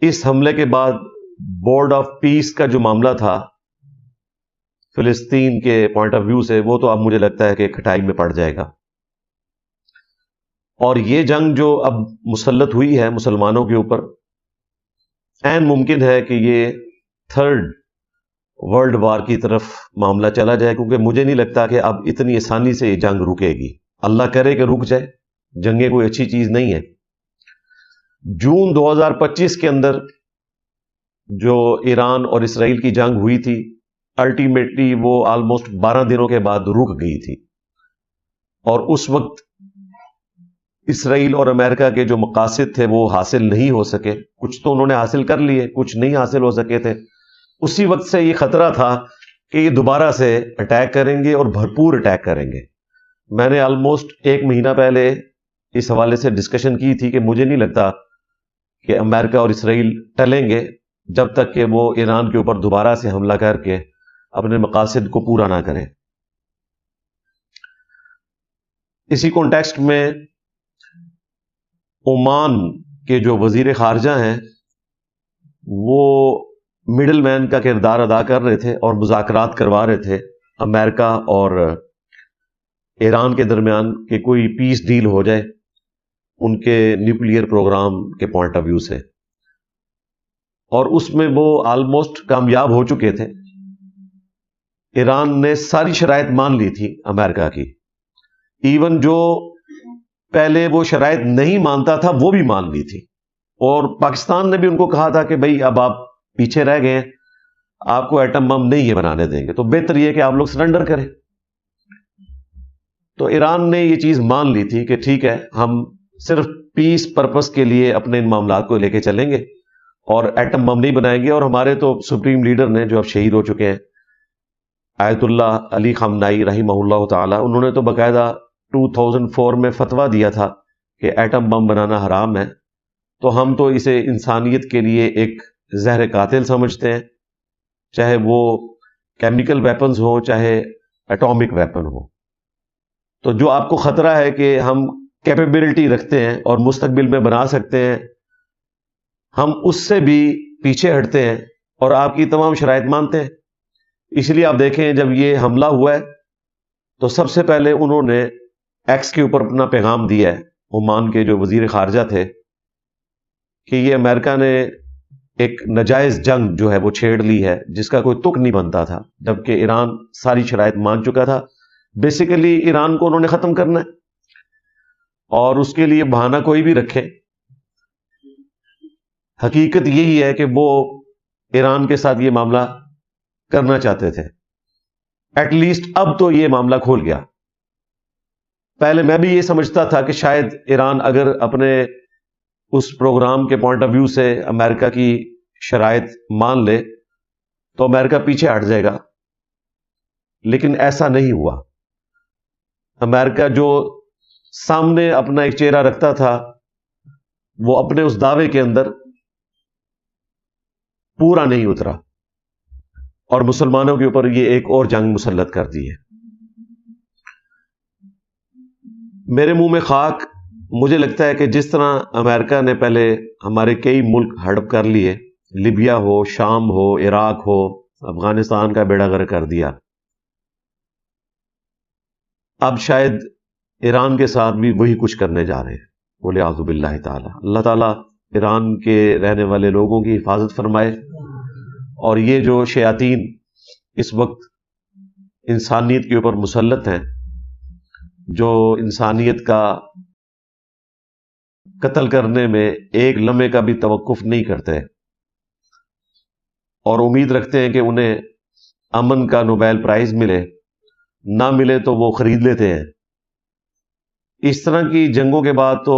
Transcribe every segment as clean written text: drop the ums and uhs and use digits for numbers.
اس حملے کے بعد بورڈ آف پیس کا جو معاملہ تھا فلسطین کے پوائنٹ آف ویو سے، وہ تو اب مجھے لگتا ہے کہ کھٹائی میں پڑ جائے گا، اور یہ جنگ جو اب مسلط ہوئی ہے مسلمانوں کے اوپر، عین ممکن ہے کہ یہ تھرڈ ورلڈ وار کی طرف معاملہ چلا جائے، کیونکہ مجھے نہیں لگتا کہ اب اتنی آسانی سے یہ جنگ رکے گی۔ اللہ کرے کہ رک جائے، جنگیں کوئی اچھی چیز نہیں ہے۔ جون 2025 کے اندر جو ایران اور اسرائیل کی جنگ ہوئی تھی، الٹیمیٹلی وہ آلموسٹ 12 دنوں کے بعد رک گئی تھی، اور اس وقت اسرائیل اور امریکہ کے جو مقاصد تھے وہ حاصل نہیں ہو سکے، کچھ تو انہوں نے حاصل کر لیے، کچھ نہیں حاصل ہو سکے تھے۔ اسی وقت سے یہ خطرہ تھا کہ یہ دوبارہ سے اٹیک کریں گے اور بھرپور اٹیک کریں گے۔ میں نے آلموسٹ 1 مہینہ پہلے اس حوالے سے ڈسکشن کی تھی کہ مجھے نہیں لگتا کہ امریکہ اور اسرائیل ٹلیں گے جب تک کہ وہ ایران کے اوپر دوبارہ سے حملہ کر کے اپنے مقاصد کو پورا نہ کریں۔ اسی کانٹیکسٹ میں عمان کے جو وزیر خارجہ ہیں وہ مڈل مین کا کردار ادا کر رہے تھے اور مذاکرات کروا رہے تھے امریکہ اور ایران کے درمیان کہ کوئی پیس ڈیل ہو جائے ان کے نیوکلیئر پروگرام کے پوائنٹ آف ویو سے، اور اس میں وہ آلموسٹ کامیاب ہو چکے تھے۔ ایران نے ساری شرائط مان لی تھی امریکہ کی، ایون جو پہلے وہ شرائط نہیں مانتا تھا وہ بھی مان لی تھی، اور پاکستان نے بھی ان کو کہا تھا کہ بھائی اب آپ پیچھے رہ گئے ہیں، آپ کو ایٹم بم نہیں یہ بنانے دیں گے، تو بہتر یہ کہ آپ لوگ سرنڈر کریں۔ تو ایران نے یہ چیز مان لی تھی کہ ٹھیک ہے، ہم صرف پیس پرپس کے لیے اپنے ان معاملات کو لے کے چلیں گے اور ایٹم بم نہیں بنائیں گے۔ اور ہمارے تو سپریم لیڈر نے جو اب شہید ہو چکے ہیں آیت اللہ علی خامنائی رحمہ اللہ تعالی، انہوں نے تو باقاعدہ 2004 میں فتویٰ دیا تھا کہ ایٹم بم بنانا حرام ہے، تو ہم تو اسے انسانیت کے لیے ایک زہر قاتل سمجھتے ہیں، چاہے وہ کیمیکل ویپنز ہوں چاہے ایٹامک ویپن ہو۔ تو جو آپ کو خطرہ ہے کہ ہم کیپیبلٹی رکھتے ہیں اور مستقبل میں بنا سکتے ہیں، ہم اس سے بھی پیچھے ہٹتے ہیں اور آپ کی تمام شرائط مانتے ہیں۔ اس لیے آپ دیکھیں جب یہ حملہ ہوا ہے تو سب سے پہلے انہوں نے ایکس کے اوپر اپنا پیغام دیا ہے، عمان کے جو وزیر خارجہ تھے، کہ یہ امریکہ نے ایک ناجائز جنگ جو ہے وہ چھیڑ لی ہے جس کا کوئی تک نہیں بنتا تھا، جبکہ ایران ساری شرائط مان چکا تھا۔ بیسیکلی ایران کو انہوں نے ختم کرنا ہے، اور اس کے لیے بہانہ کوئی بھی رکھے، حقیقت یہی ہے کہ وہ ایران کے ساتھ یہ معاملہ کرنا چاہتے تھے۔ ایٹ لیسٹ اب تو یہ معاملہ کھول گیا۔ پہلے میں بھی یہ سمجھتا تھا کہ شاید ایران اگر اپنے اس پروگرام کے پوائنٹ آف ویو سے امریکہ کی شرائط مان لے تو امریکہ پیچھے ہٹ جائے گا، لیکن ایسا نہیں ہوا۔ امریکہ جو سامنے اپنا ایک چہرہ رکھتا تھا وہ اپنے اس دعوے کے اندر پورا نہیں اترا، اور مسلمانوں کے اوپر یہ ایک اور جنگ مسلط کر دی ہے۔ میرے منہ میں خاک، مجھے لگتا ہے کہ جس طرح امریکہ نے پہلے ہمارے کئی ملک ہڑپ کر لیے، لیبیا ہو، شام ہو، عراق ہو، افغانستان کا بیڑا غرق کر دیا، اب شاید ایران کے ساتھ بھی وہی کچھ کرنے جا رہے ہیں۔ وَلِعَاذُ بِاللَّهِ تعالی، اللہ تعالیٰ ایران کے رہنے والے لوگوں کی حفاظت فرمائے، اور یہ جو شیاطین اس وقت انسانیت کے اوپر مسلط ہیں، جو انسانیت کا قتل کرنے میں ایک لمحے کا بھی توقف نہیں کرتے اور امید رکھتے ہیں کہ انہیں امن کا نوبیل پرائز ملے، نہ ملے تو وہ خرید لیتے ہیں۔ اس طرح کی جنگوں کے بعد تو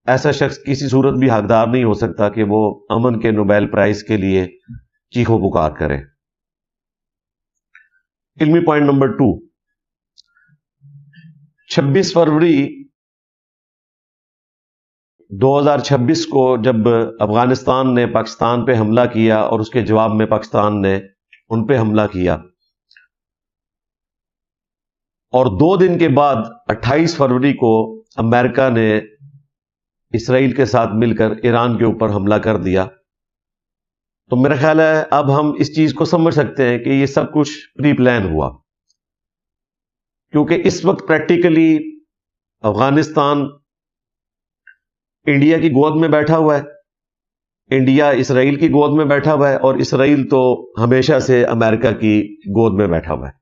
ایسا شخص کسی صورت بھی حقدار نہیں ہو سکتا کہ وہ امن کے نوبیل پرائز کے لیے چیخو پکار کرے۔ علمی پوائنٹ نمبر 2، 26 فروری 2026 کو جب افغانستان نے پاکستان پہ حملہ کیا اور اس کے جواب میں پاکستان نے ان پہ حملہ کیا، اور 2 دن کے بعد 28 فروری کو امریکہ نے اسرائیل کے ساتھ مل کر ایران کے اوپر حملہ کر دیا، تو میرا خیال ہے اب ہم اس چیز کو سمجھ سکتے ہیں کہ یہ سب کچھ پری پلان ہوا، کیونکہ اس وقت پریکٹیکلی افغانستان انڈیا کی گود میں بیٹھا ہوا ہے، انڈیا اسرائیل کی گود میں بیٹھا ہوا ہے، اور اسرائیل تو ہمیشہ سے امریکہ کی گود میں بیٹھا ہوا ہے۔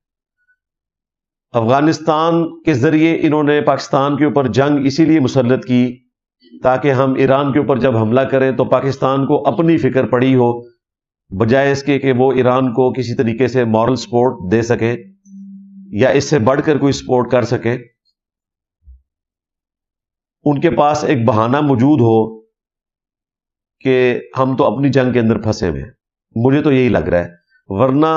افغانستان کے ذریعے انہوں نے پاکستان کے اوپر جنگ اسی لیے مسلط کی تاکہ ہم ایران کے اوپر جب حملہ کریں تو پاکستان کو اپنی فکر پڑی ہو، بجائے اس کے کہ وہ ایران کو کسی طریقے سے مورل سپورٹ دے سکیں یا اس سے بڑھ کر کوئی سپورٹ کر سکیں۔ ان کے پاس ایک بہانہ موجود ہو کہ ہم تو اپنی جنگ کے اندر پھنسے ہوئے ہیں، مجھے تو یہی لگ رہا ہے، ورنہ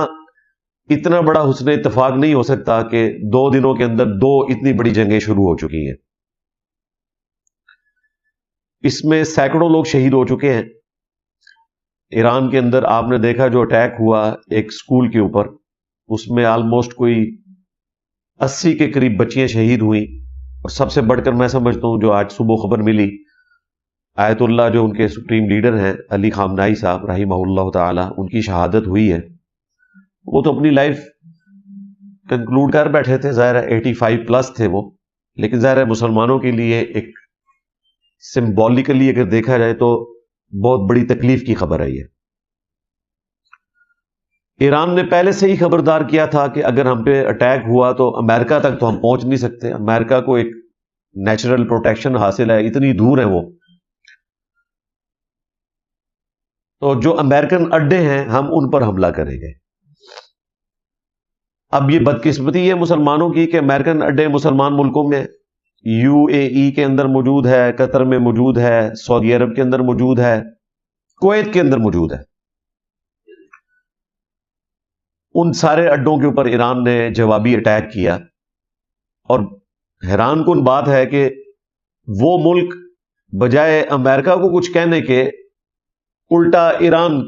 اتنا بڑا حسن اتفاق نہیں ہو سکتا کہ 2 دنوں کے اندر 2 اتنی بڑی جنگیں شروع ہو چکی ہیں۔ اس میں سینکڑوں لوگ شہید ہو چکے ہیں۔ ایران کے اندر آپ نے دیکھا جو اٹیک ہوا ایک سکول کے اوپر، اس میں آلموسٹ کوئی 80 کے قریب بچیاں شہید ہوئیں، اور سب سے بڑھ کر میں سمجھتا ہوں جو آج صبح خبر ملی، آیت اللہ جو ان کے سپریم لیڈر ہیں علی خامنائی صاحب رحمہ اللہ تعالی، ان کی شہادت ہوئی ہے۔ وہ تو اپنی لائف کنکلوڈ کر بیٹھے تھے، ظاہر ہے 85 پلس تھے وہ، لیکن ظاہر ہے مسلمانوں کے لیے ایک سمبولیکلی اگر دیکھا جائے تو بہت بڑی تکلیف کی خبر ہے یہ۔ ایران نے پہلے سے ہی خبردار کیا تھا کہ اگر ہم پہ اٹیک ہوا تو امریکہ تک تو ہم پہنچ نہیں سکتے، امریکہ کو ایک نیچرل پروٹیکشن حاصل ہے، اتنی دور ہے وہ، تو جو امریکن اڈے ہیں ہم ان پر حملہ کریں گے۔ اب یہ بدقسمتی ہے مسلمانوں کی کہ امریکن اڈے مسلمان ملکوں میں، یو اے ای کے اندر موجود ہے، قطر میں موجود ہے، سعودی عرب کے اندر موجود ہے، کویت کے اندر موجود ہے۔ ان سارے اڈوں کے اوپر ایران نے جوابی اٹیک کیا، اور حیران کن بات ہے کہ وہ ملک بجائے امریکہ کو کچھ کہنے کے الٹا ایران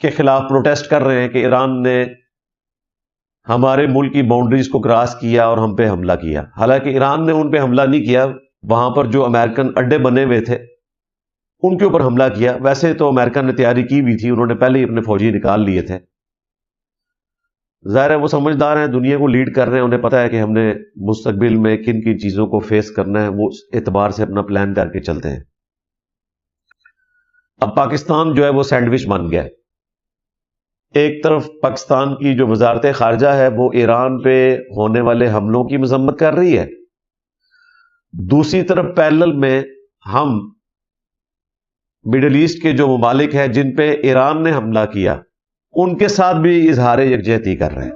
کے خلاف پروٹیسٹ کر رہے ہیں کہ ایران نے ہمارے ملک کی باؤنڈریز کو کراس کیا اور ہم پہ حملہ کیا، حالانکہ ایران نے ان پہ حملہ نہیں کیا، وہاں پر جو امریکن اڈے بنے ہوئے تھے ان کے اوپر حملہ کیا۔ ویسے تو امریکہ نے تیاری کی بھی تھی، انہوں نے پہلے ہی اپنے فوجی نکال لیے تھے۔ ظاہر ہے وہ سمجھدار ہیں، دنیا کو لیڈ کر رہے ہیں، انہیں پتہ ہے کہ ہم نے مستقبل میں کن کن چیزوں کو فیس کرنا ہے، وہ اس اعتبار سے اپنا پلان کر کے چلتے ہیں۔ اب پاکستان جو ہے وہ سینڈوچ بن گیا ہے، ایک طرف پاکستان کی جو وزارت خارجہ ہے وہ ایران پہ ہونے والے حملوں کی مذمت کر رہی ہے، دوسری طرف پیرلل میں ہم مڈل ایسٹ کے جو ممالک ہیں جن پہ ایران نے حملہ کیا ان کے ساتھ بھی اظہار یکجہتی کر رہے ہیں۔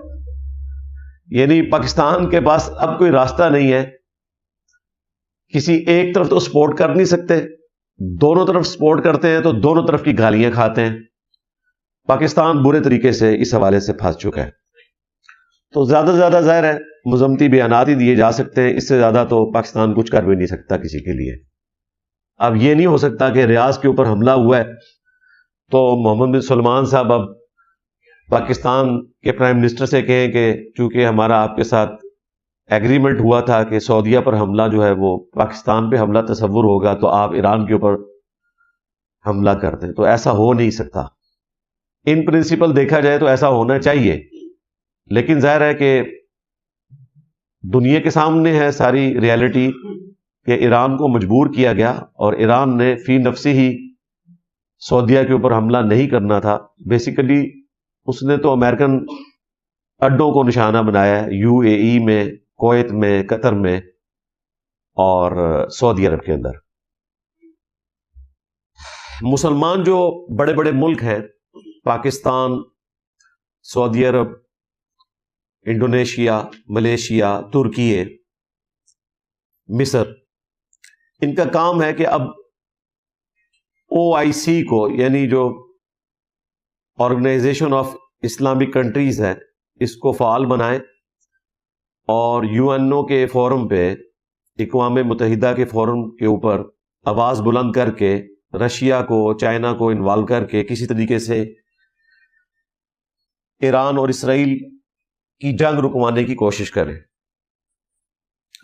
یعنی پاکستان کے پاس اب کوئی راستہ نہیں ہے، کسی ایک طرف تو سپورٹ کر نہیں سکتے، دونوں طرف سپورٹ کرتے ہیں تو دونوں طرف کی گالیاں کھاتے ہیں۔ پاکستان برے طریقے سے اس حوالے سے پھنس چکا ہے، تو زیادہ سے زیادہ ظاہر ہے مذمتی بیانات ہی دیے جا سکتے ہیں، اس سے زیادہ تو پاکستان کچھ کر بھی نہیں سکتا کسی کے لیے۔ اب یہ نہیں ہو سکتا کہ ریاض کے اوپر حملہ ہوا ہے تو محمد بن سلمان صاحب اب پاکستان کے پرائم منسٹر سے کہیں کہ چونکہ ہمارا آپ کے ساتھ ایگریمنٹ ہوا تھا کہ سعودیہ پر حملہ جو ہے وہ پاکستان پہ حملہ تصور ہوگا تو آپ ایران کے اوپر حملہ کر دیں، تو ایسا ہو نہیں سکتا۔ ان پرنسپل دیکھا جائے تو ایسا ہونا چاہیے، لیکن ظاہر ہے کہ دنیا کے سامنے ہے ساری ریالٹی کہ ایران کو مجبور کیا گیا، اور ایران نے فی نفسی ہی سعودیہ کے اوپر حملہ نہیں کرنا تھا، بیسیکلی اس نے تو امریکن اڈوں کو نشانہ بنایا ہے، یو اے ای میں، کویت میں، قطر میں اور سعودی عرب کے اندر۔ مسلمان جو بڑے بڑے ملک ہیں، پاکستان، سعودی عرب، انڈونیشیا، ملیشیا، ترکی، مصر، ان کا کام ہے کہ اب او آئی سی کو، یعنی جو آرگنائزیشن آف اسلامک کنٹریز ہے، اس کو فعال بنائیں، اور یو این او کے فورم پہ، اقوام متحدہ کے فورم کے اوپر آواز بلند کر کے رشیا کو، چائنا کو انوالو کر کے کسی طریقے سے ایران اور اسرائیل کی جنگ رکوانے کی کوشش کریں۔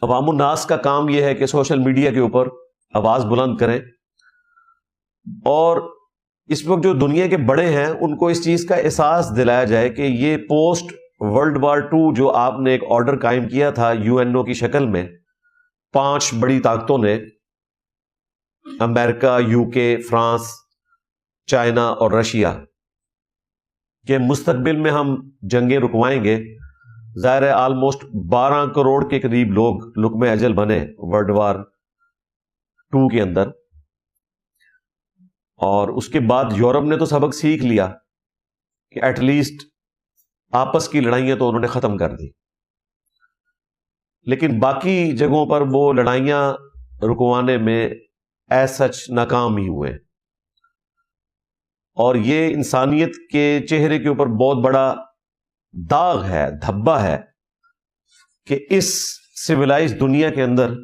عوام الناس کا کام یہ ہے کہ سوشل میڈیا کے اوپر آواز بلند کریں، اور اس وقت جو دنیا کے بڑے ہیں ان کو اس چیز کا احساس دلایا جائے کہ یہ پوسٹ ورلڈ وار 2 جو آپ نے ایک آرڈر قائم کیا تھا UNO کی شکل میں، 5 بڑی طاقتوں نے، امریکہ، UK، فرانس، چائنا اور رشیا، کہ مستقبل میں ہم جنگیں رکوائیں گے. ظاہر ہے آلموسٹ 12 کروڑ کے قریب لوگ لقمہ اجل بنے ورلڈ وار 2 کے اندر. اور اس کے بعد یورپ نے تو سبق سیکھ لیا کہ ایٹ لیسٹ آپس کی لڑائیاں تو انہوں نے ختم کر دی، لیکن باقی جگہوں پر وہ لڑائیاں رکوانے میں ایز سچ ناکام ہی ہوئے. اور یہ انسانیت کے چہرے کے اوپر بہت بڑا داغ ہے، دھبا ہے، کہ اس سویلائز دنیا کے اندر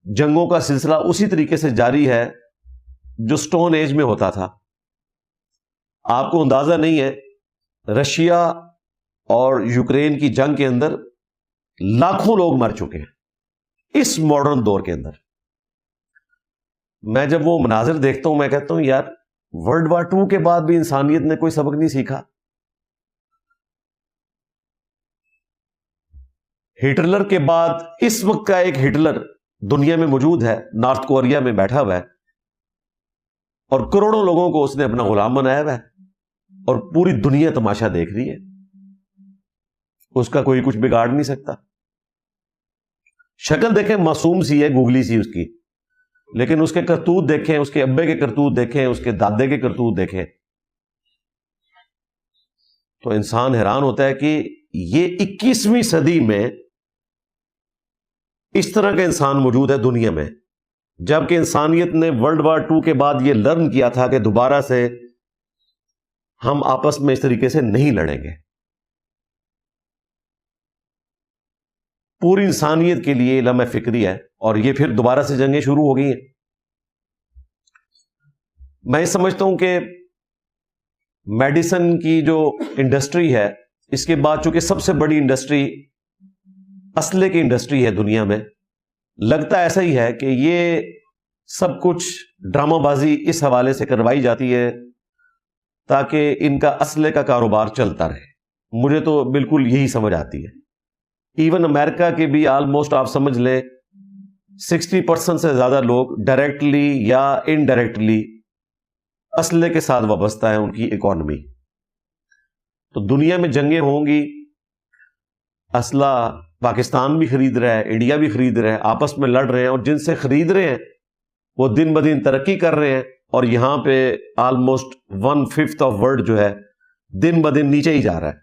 جنگوں کا سلسلہ اسی طریقے سے جاری ہے جو سٹون ایج میں ہوتا تھا. آپ کو اندازہ نہیں ہے، رشیا اور یوکرین کی جنگ کے اندر لاکھوں لوگ مر چکے ہیں اس ماڈرن دور کے اندر. میں جب وہ مناظر دیکھتا ہوں میں کہتا ہوں یار ورلڈ وار 2 کے بعد بھی انسانیت نے کوئی سبق نہیں سیکھا. ہٹلر کے بعد اس وقت کا ایک ہٹلر دنیا میں موجود ہے، نارتھ کوریا میں بیٹھا ہوا ہے، اور کروڑوں لوگوں کو اس نے اپنا غلام بنایا ہوا ہے، اور پوری دنیا تماشا دیکھ رہی ہے. اس کا کوئی کچھ بگاڑ نہیں سکتا. شکل دیکھیں معصوم سی ہے، گوگلی سی اس کی، لیکن اس کے کرتوت دیکھیں، اس کے ابے کے کرتوت دیکھیں، اس کے دادے کے کرتوت دیکھیں تو انسان حیران ہوتا ہے کہ یہ 21ویں صدی میں اس طرح کا انسان موجود ہے دنیا میں، جبکہ انسانیت نے ورلڈ وار 2 کے بعد یہ لرن کیا تھا کہ دوبارہ سے ہم آپس میں اس طریقے سے نہیں لڑیں گے. پوری انسانیت کے لیے لمحہ فکری ہے، اور یہ پھر دوبارہ سے جنگیں شروع ہو گئی ہیں. میں یہ سمجھتا ہوں کہ میڈیسن کی جو انڈسٹری ہے، اس کے بعد چونکہ سب سے بڑی انڈسٹری اسلحے کی انڈسٹری ہے دنیا میں، لگتا ایسا ہی ہے کہ یہ سب کچھ ڈرامہ بازی اس حوالے سے کروائی جاتی ہے تاکہ ان کا اسلحے کا کاروبار چلتا رہے. مجھے تو بالکل یہی سمجھ آتی ہے. ایون امریکہ کے بھی آلموسٹ آپ سمجھ لیں 60% سے زیادہ لوگ ڈائریکٹلی یا انڈائریکٹلی اسلحے کے ساتھ وابستہ ہے ان کی اکانومی. تو دنیا میں جنگیں ہوں گی، اسلحہ پاکستان بھی خرید رہا ہے، انڈیا بھی خرید رہا ہے، آپس میں لڑ رہے ہیں، اور جن سے خرید رہے ہیں وہ دن بدن ترقی کر رہے ہیں، اور یہاں پہ آلموسٹ 1/5 آف ورلڈ جو ہے دن بدن نیچے ہی جا رہا ہے.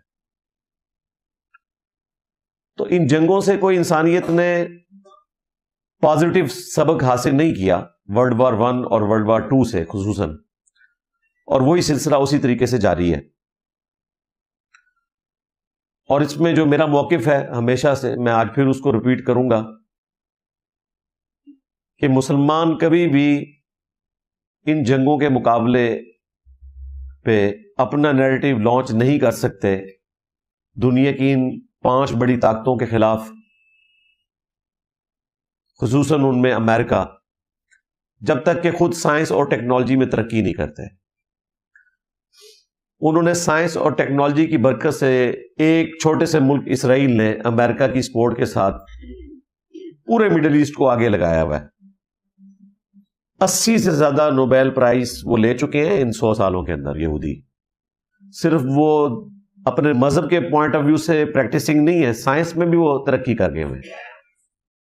تو ان جنگوں سے کوئی انسانیت نے پازیٹیو سبق حاصل نہیں کیا، ورلڈ وار 1 اور ورلڈ وار 2 سے خصوصاً، اور وہی سلسلہ اسی طریقے سے جاری ہے. اور اس میں جو میرا موقف ہے ہمیشہ سے، میں آج پھر اس کو ریپیٹ کروں گا کہ مسلمان کبھی بھی ان جنگوں کے مقابلے پہ اپنا نیریٹو لانچ نہیں کر سکتے دنیا کی ان 5 بڑی طاقتوں کے خلاف، خصوصاً ان میں امریکہ، جب تک کہ خود سائنس اور ٹیکنالوجی میں ترقی نہیں کرتے. انہوں نے سائنس اور ٹیکنالوجی کی برکت سے ایک چھوٹے سے ملک اسرائیل نے امریکہ کی سپورٹ کے ساتھ پورے مڈل ایسٹ کو آگے لگایا ہوا ہے. 80 سے زیادہ نوبیل پرائز وہ لے چکے ہیں ان 100 سالوں کے اندر یہودی. صرف وہ اپنے مذہب کے پوائنٹ آف ویو سے پریکٹسنگ نہیں ہے، سائنس میں بھی وہ ترقی کر گئے ہوئے ہیں.